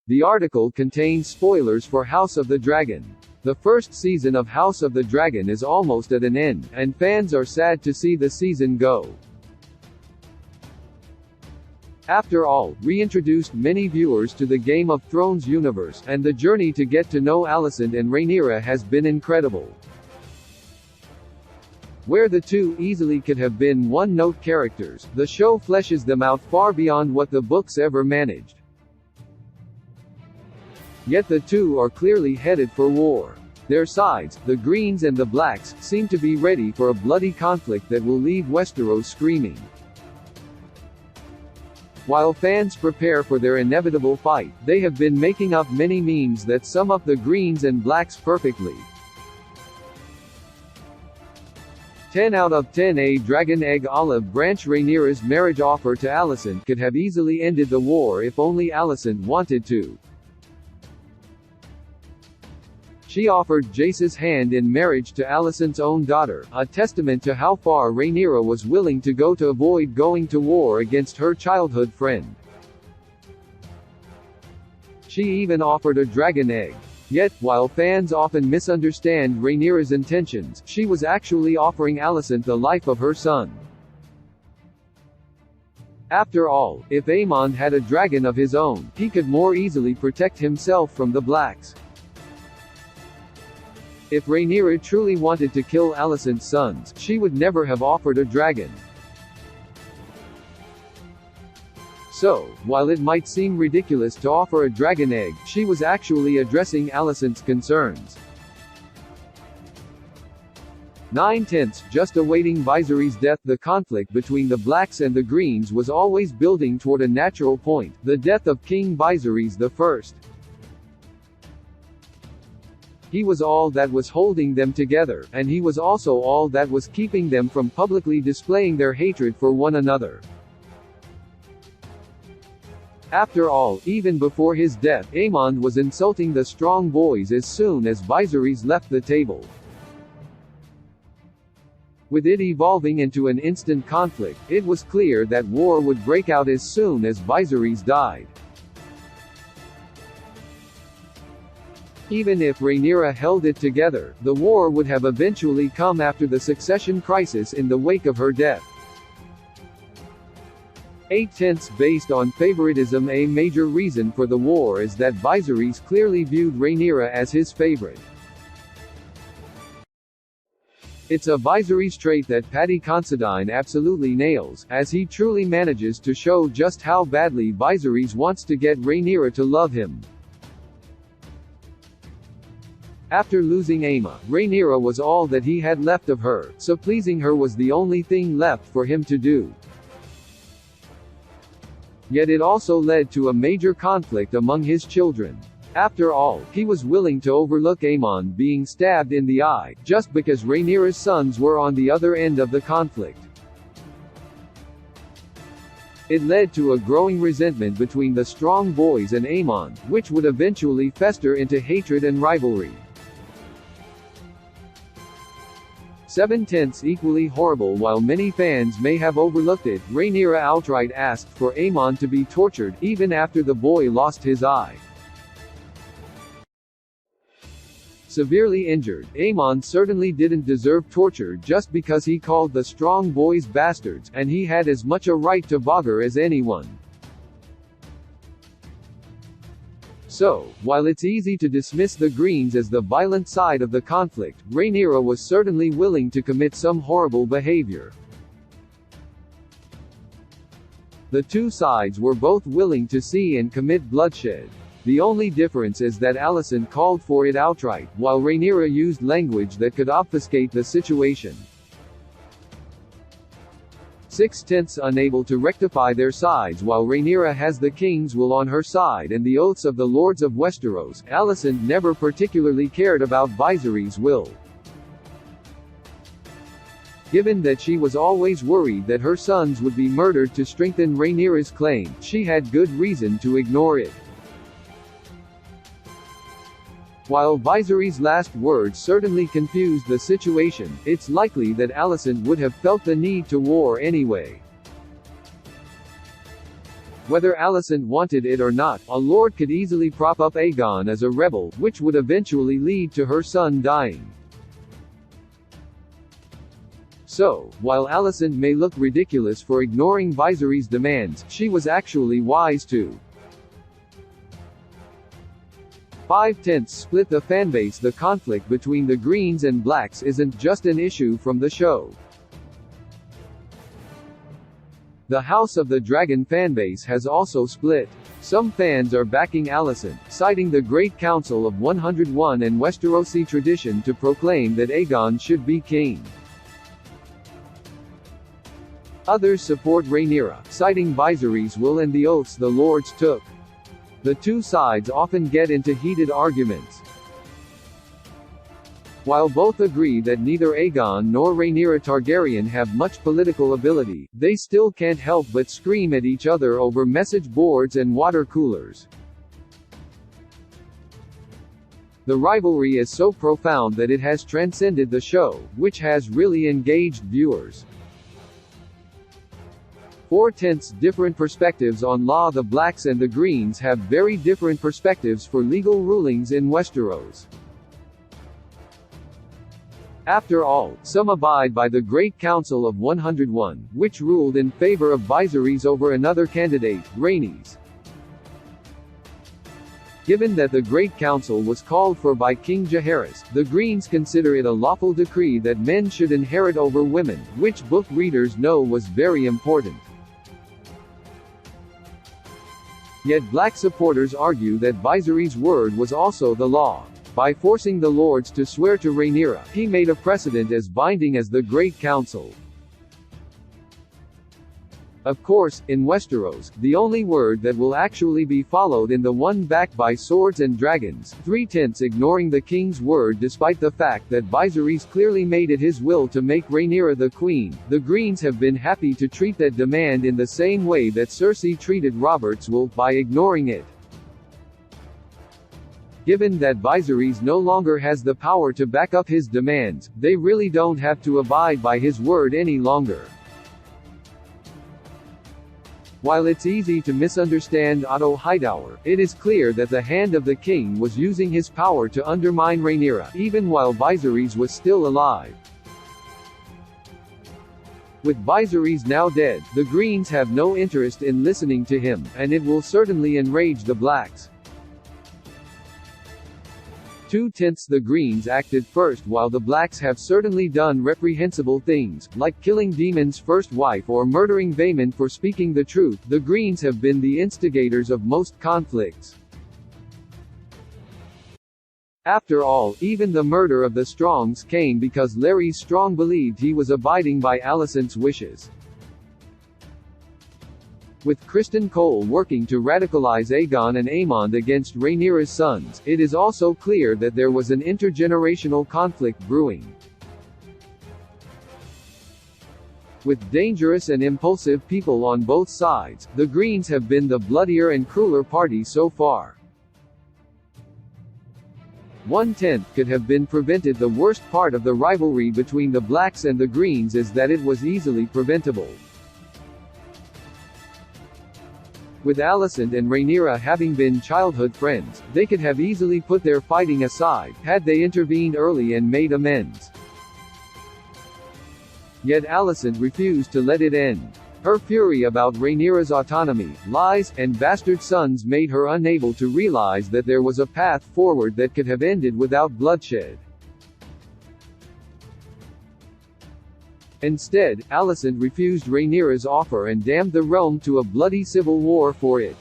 The article contains spoilers for House of the Dragon. The first season of House of the Dragon is almost at an end, and fans are sad to see the season go. After all, reintroduced many viewers to the Game of Thrones universe, and the journey to get to know Alicent and Rhaenyra has been incredible. Where the two easily could have been one-note characters, the show fleshes them out far beyond what the books ever managed. Yet the two are clearly headed for war. Their sides, the Greens and the Blacks, seem to be ready for a bloody conflict that will leave Westeros screaming. While fans prepare for their inevitable fight, they have been making up many memes that sum up the Greens and Blacks perfectly. 10 out of 10. A dragon egg olive branch. Rhaenyra's marriage offer to Alicent could have easily ended the war if only Alicent wanted to. She offered Jace's hand in marriage to Alicent's own daughter, a testament to how far Rhaenyra was willing to go to avoid going to war against her childhood friend. She even offered a dragon egg. Yet, while fans often misunderstand Rhaenyra's intentions, she was actually offering Alicent the life of her son. After all, if Aemond had a dragon of his own, he could more easily protect himself from the Blacks. If Rhaenyra truly wanted to kill Alicent's sons, she would never have offered a dragon. So, while it might seem ridiculous to offer a dragon egg, she was actually addressing Alicent's concerns. 9/10. Just awaiting Viserys' death. The conflict between the Blacks and the Greens was always building toward a natural point, the death of King Viserys I. He was all that was holding them together, and he was also all that was keeping them from publicly displaying their hatred for one another. After all, even before his death, Aemond was insulting the strong boys as soon as Viserys left the table. With it evolving into an instant conflict, it was clear that war would break out as soon as Viserys died. Even if Rhaenyra held it together, the war would have eventually come after the succession crisis in the wake of her death. 8/10. Based on favoritism. A major reason for the war is that Viserys clearly viewed Rhaenyra as his favorite. It's a Viserys trait that Paddy Considine absolutely nails, as he truly manages to show just how badly Viserys wants to get Rhaenyra to love him. After losing Aema, Rhaenyra was all that he had left of her, so pleasing her was the only thing left for him to do. Yet it also led to a major conflict among his children. After all, he was willing to overlook Aemond being stabbed in the eye, just because Rhaenyra's sons were on the other end of the conflict. It led to a growing resentment between the strong boys and Aemond, which would eventually fester into hatred and rivalry. 7/10. Equally horrible. While many fans may have overlooked it, Rhaenyra outright asked for Aemond to be tortured, even after the boy lost his eye. Severely injured, Aemond certainly didn't deserve torture just because he called the strong boys bastards, and he had as much a right to bogger as anyone. So, while it's easy to dismiss the Greens as the violent side of the conflict, Rhaenyra was certainly willing to commit some horrible behavior. The two sides were both willing to see and commit bloodshed. The only difference is that Alicent called for it outright, while Rhaenyra used language that could obfuscate the situation. 6/10. Unable to rectify their sides. While Rhaenyra has the King's will on her side and the oaths of the Lords of Westeros, Alicent never particularly cared about Viserys' will. Given that she was always worried that her sons would be murdered to strengthen Rhaenyra's claim, she had good reason to ignore it. While Viserys' last words certainly confused the situation, it's likely that Alicent would have felt the need to war anyway. Whether Alicent wanted it or not, a lord could easily prop up Aegon as a rebel, which would eventually lead to her son dying. So, while Alicent may look ridiculous for ignoring Viserys' demands, she was actually wise too. 5/10 split the fanbase. The conflict between the Greens and Blacks isn't just an issue from the show. The House of the Dragon fanbase has also split. Some fans are backing Alicent, citing the Great Council of 101 and Westerosi tradition to proclaim that Aegon should be king. Others support Rhaenyra, citing Viserys' will and the oaths the lords took. The two sides often get into heated arguments. While both agree that neither Aegon nor Rhaenyra Targaryen have much political ability, they still can't help but scream at each other over message boards and water coolers. The rivalry is so profound that it has transcended the show, which has really engaged viewers. 4/10 different perspectives on law. The Blacks and the Greens have very different perspectives for legal rulings in Westeros. After all, some abide by the Great Council of 101, which ruled in favor of Viserys over another candidate, Rhaenys. Given that the Great Council was called for by King Jaehaerys, the Greens consider it a lawful decree that men should inherit over women, which book readers know was very important. Yet Black supporters argue that Viserys' word was also the law. By forcing the lords to swear to Rhaenyra, he made a precedent as binding as the Great Council. Of course, in Westeros, the only word that will actually be followed is the one backed by swords and dragons. 3/10 ignoring the king's word despite the fact that Viserys clearly made it his will to make Rhaenyra the queen. The Greens have been happy to treat that demand in the same way that Cersei treated Robert's will, by ignoring it. Given that Viserys no longer has the power to back up his demands, they really don't have to abide by his word any longer. While it's easy to misunderstand Otto Hightower, it is clear that the Hand of the King was using his power to undermine Rhaenyra, even while Viserys was still alive. With Viserys now dead, the Greens have no interest in listening to him, and it will certainly enrage the Blacks. 2/10 the Greens acted first while the Blacks have certainly done reprehensible things, like killing Daemon's first wife or murdering Vaemond for speaking the truth. The Greens have been the instigators of most conflicts. After all, even the murder of the Strongs came because Larys Strong believed he was abiding by Alicent's wishes. With Criston Cole working to radicalize Aegon and Aemond against Rhaenyra's sons, it is also clear that there was an intergenerational conflict brewing. With dangerous and impulsive people on both sides, the Greens have been the bloodier and crueler party so far. 1/10 could have been prevented. The worst part of the rivalry between the Blacks and the Greens is that it was easily preventable. With Alicent and Rhaenyra having been childhood friends, they could have easily put their fighting aside, had they intervened early and made amends. Yet Alicent refused to let it end. Her fury about Rhaenyra's autonomy, lies, and bastard sons made her unable to realize that there was a path forward that could have ended without bloodshed. Instead, Alicent refused Rhaenyra's offer and damned the realm to a bloody civil war for it.